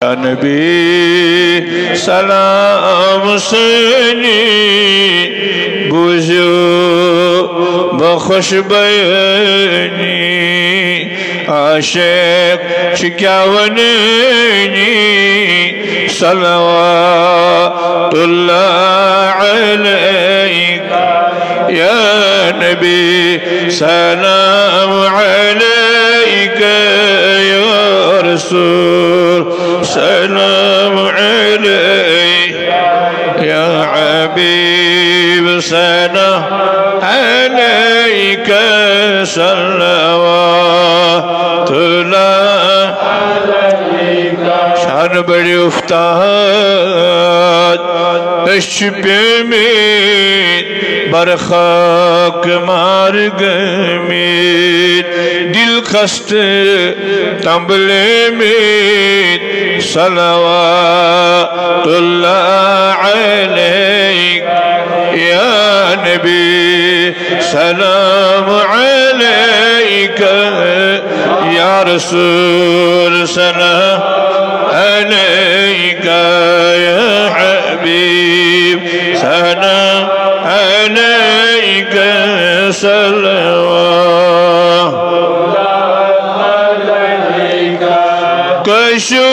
Ya Nebi selam seni buzu بخوش بيني عاشق شكاونيني صلوات الله عليك يا نبي سلام عليك يا رسول سلام عليك يا حبيب سلام عليك صلوات الله عليك شان بڑی افتاد اشبیمید برخاک مار گمید دل خست تنبلیمید صلوات الله عليك يا نبي سلام عليك يا رسول سلام عليك يا حبيب سلام عليك صلوات عليك كشو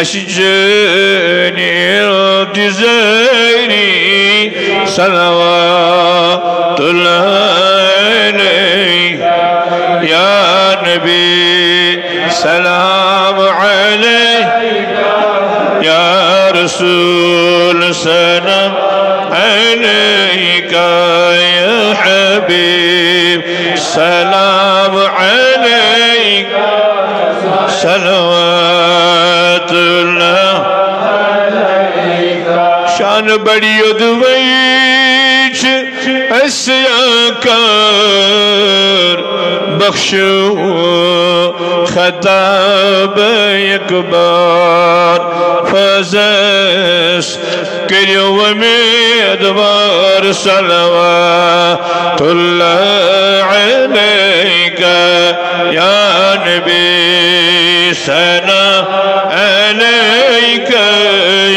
aşcani dizeri salavatullah aleyh ya Nebi selam aleyh ya Resul selam عليك يا حبيب سلام عليك صلوات الله عليك شان بڑی ادویچ اسیاکار بخشو خطاب یک بار فزس کریو امیدوار صلوات الله عليك يا نبي سلام عليك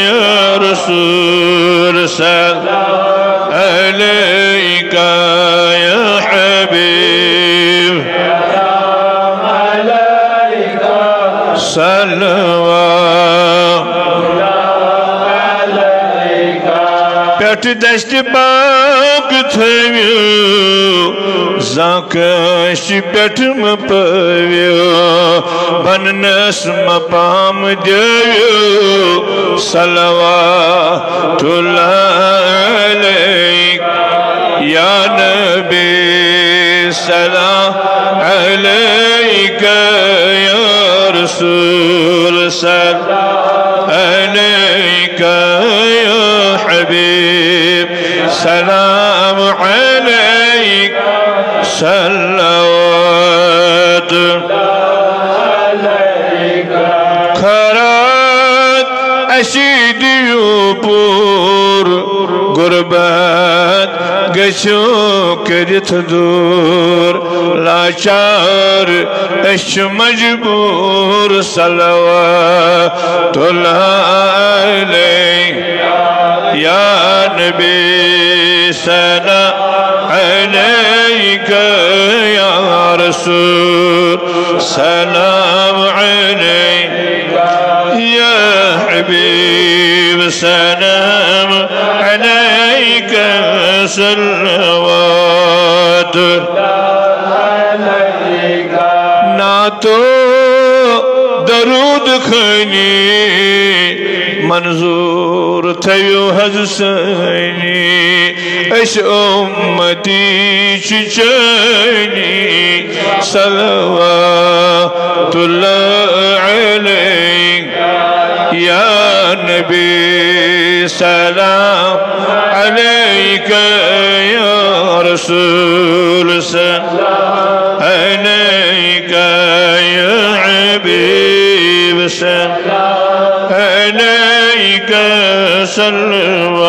يا رسول سلام عليك يا حبيب سلام عليك صلوات پٹ دشت باغ تھویو زاکش پٹ مپویو بننس مپام دیو صلوات اللہ علیک یا نبی سلام علیک یا رسول سلام علیک یا حبیب سلام عليك صلوات عليك خرات أشيد يبور غربات گشو کرت دور لاچار اش مجبور صلوات الله عليك يا نبي سلام عليك يا رسول سلام عليك يا حبيب سلام عليك صلوات عليك ناتو درود خني منظور تيو حسني اش امتي چچني صلوات الله عليك يا نبي سلام عليك يا رسول سلام عليك يا حبيب سلام عليك صلوات